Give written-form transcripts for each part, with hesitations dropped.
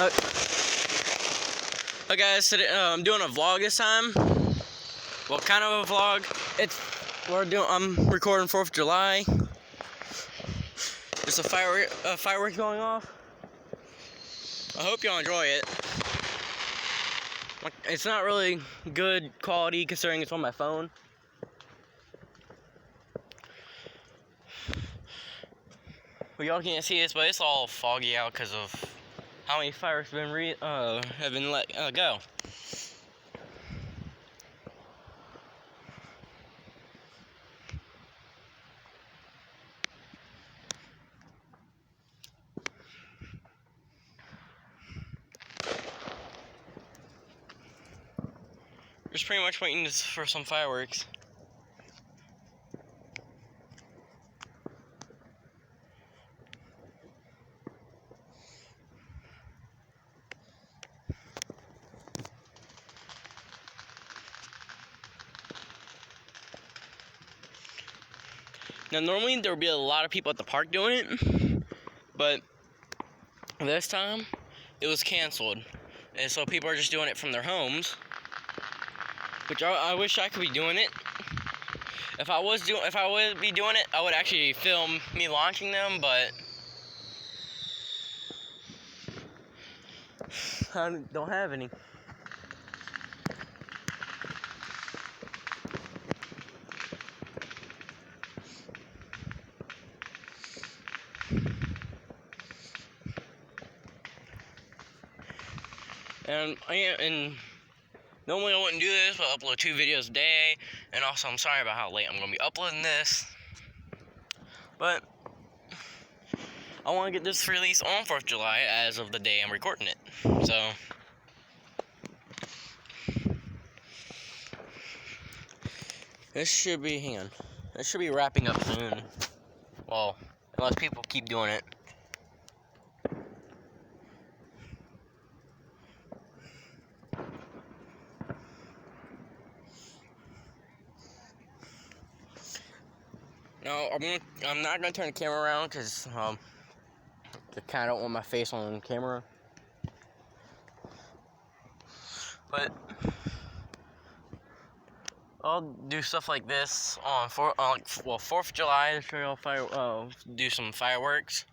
Hi guys, today I'm doing a vlog this time. Well, kind of a vlog. I'm recording 4th of July. There's a fireworks going off. I hope y'all enjoy it. It's not really good quality considering it's on my phone. Well, y'all can't see this, but it's all foggy out because of how many fireworks have been let go. Just pretty much waiting for some fireworks. Now, normally there would be a lot of people at the park doing it, but this time it was canceled, and so people are just doing it from their homes. Which I wish I could be doing it. If I would be doing it, I would actually film me launching them, but I don't have any. And normally I wouldn't do this, but I upload 2 videos a day, and also I'm sorry about how late I'm gonna be uploading this, but I want to get this released on 4th of July as of the day I'm recording it. So this should be wrapping up soon. Well, unless people keep doing it. No, I'm not gonna turn the camera around because I kind of don't want my face on camera. But I'll do stuff like this on 4th of July to show y'all do some fireworks.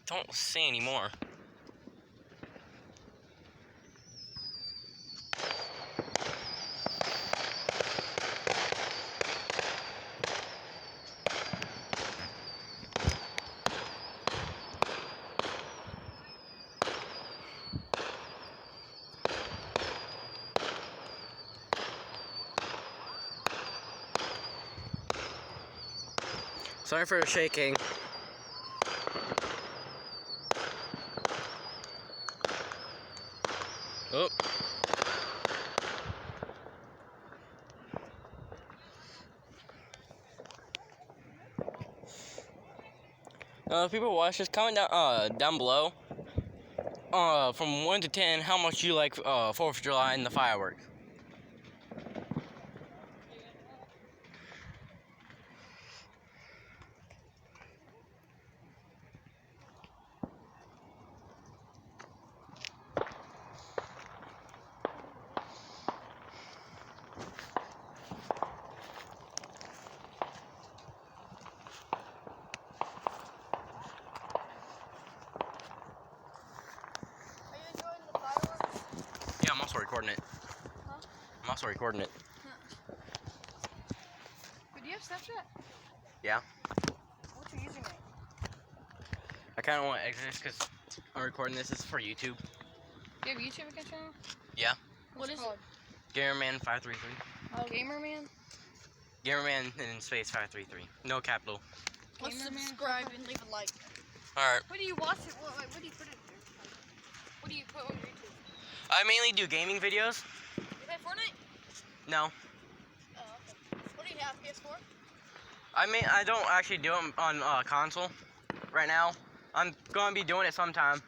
Don't see any more. Sorry for the shaking. Oh. People watch this, comment down below from 1 to 10 how much you like 4th of July and the fireworks. Yeah, I'm also recording it. Huh? I'm also recording it. But do you have Snapchat? Yeah. What's your username? I kind of want to exit this because I'm recording this. This is for YouTube. Do you have a YouTube account channel? Yeah. What is it? Gamerman533. Oh, Gamerman? Gamerman and space 533. No capital. Let's subscribe and leave a like. Alright. What do you watch it? What do you put it there? What do you put on your YouTube? I mainly do gaming videos. You play Fortnite? No. Oh, okay. What do you have, PS4? I don't actually do them on console right now. I'm going to be doing it sometime.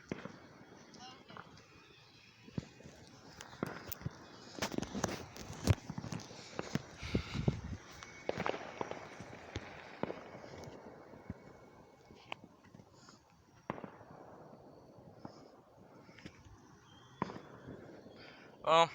Well,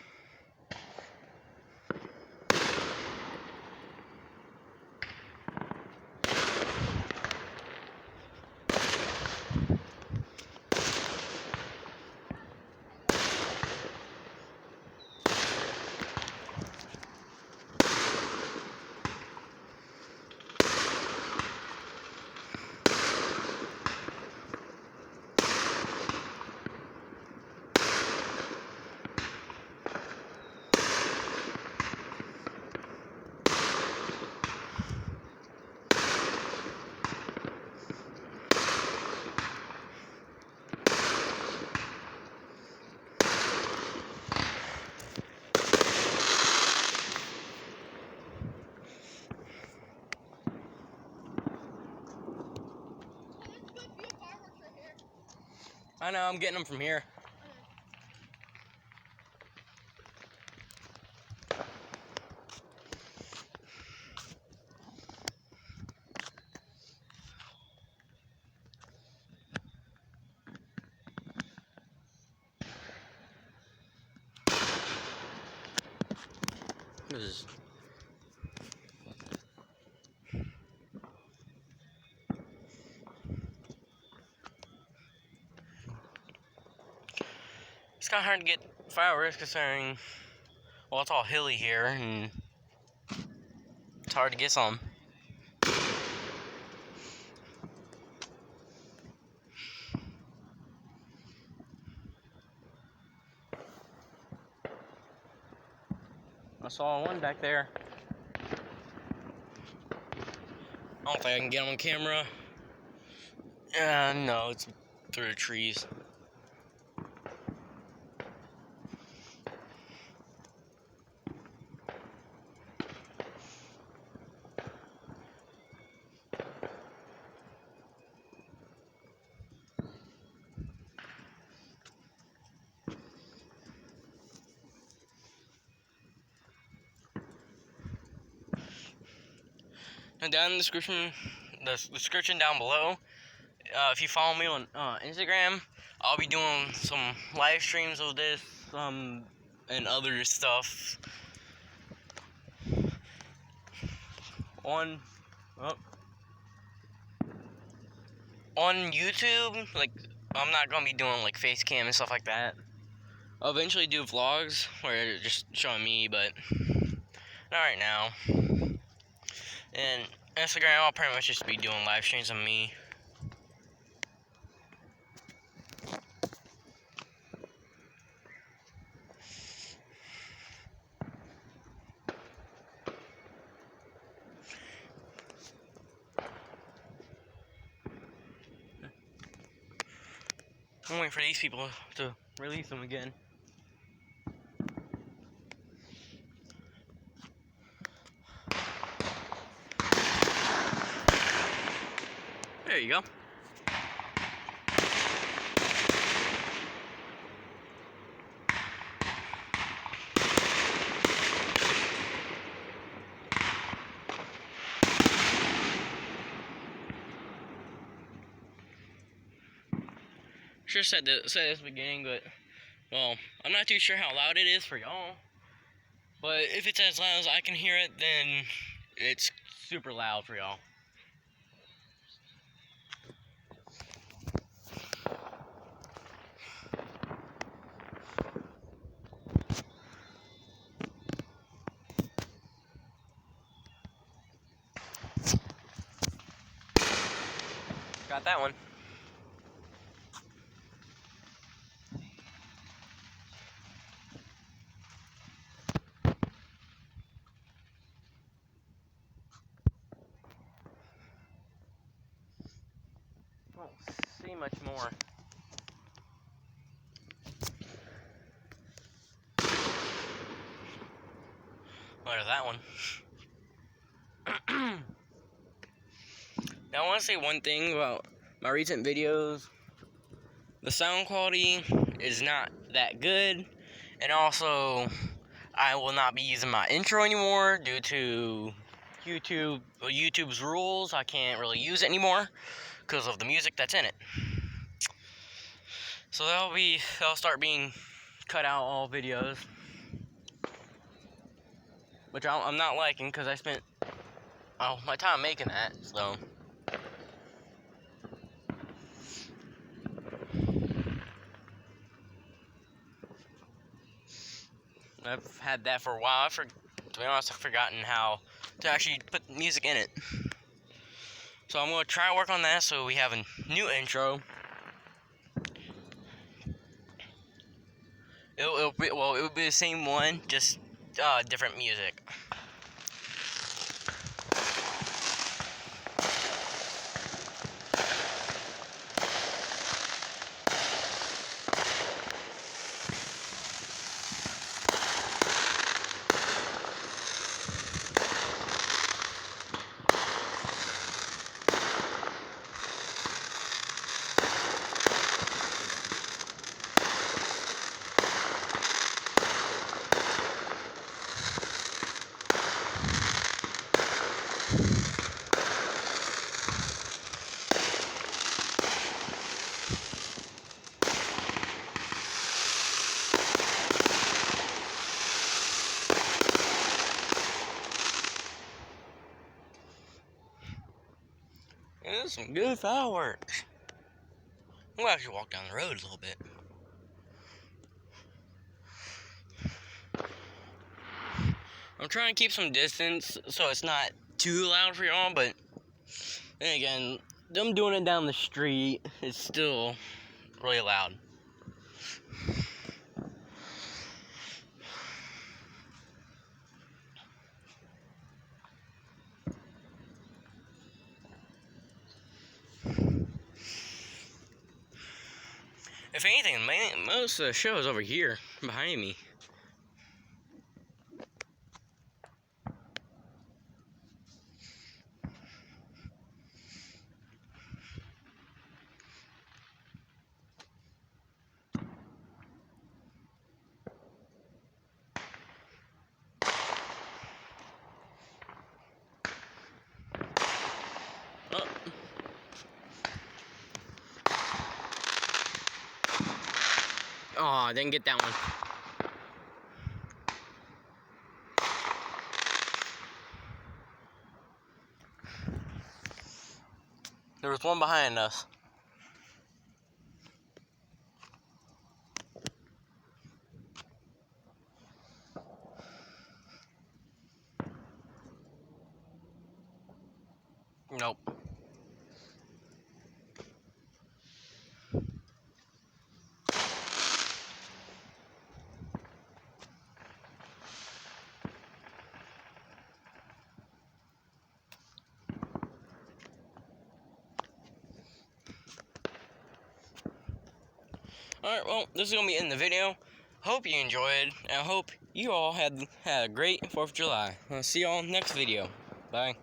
I know, I'm getting them from here. This is... It's kind of hard to get fireworks considering, well, it's all hilly here and it's hard to get some. I saw one back there. I don't think I can get them on camera. No, it's through the trees. And down in the description down below, if you follow me on Instagram, I'll be doing some live streams of this and other stuff on YouTube. Like, I'm not gonna be doing like face cam and stuff like that. I'll eventually do vlogs where they're just showing me, but not right now. And Instagram, I'll pretty much just be doing live streams of me. I'm waiting for these people to release them again. There you go. Sure said this at the beginning, but, well, I'm not too sure how loud it is for y'all. But if it's as loud as I can hear it, then it's super loud for y'all. Got that one. Don't see much more. Oh, there's that one. Now I want to say one thing about my recent videos. The sound quality is not that good, and also I will not be using my intro anymore due to YouTube's rules. I can't really use it anymore because of the music that's in it. So that'll start being cut out all videos. which I'm not liking because I spent my time making that. So I've had that for a while. To be honest, I've forgotten how to actually put music in it. So I'm gonna try to work on that so we have a new intro. It would be the same one, just different music. This is some good fireworks. I'm gonna actually walk down the road a little bit. I'm trying to keep some distance so it's not too loud for y'all, but then again, them doing it down the street is still really loud. If anything, most of the show is over here behind me. Oh, I didn't get that one. There was one behind us. Nope. Alright, well, this is going to be in the video. Hope you enjoyed, and I hope you all had a great 4th of July. I'll see y'all next video. Bye.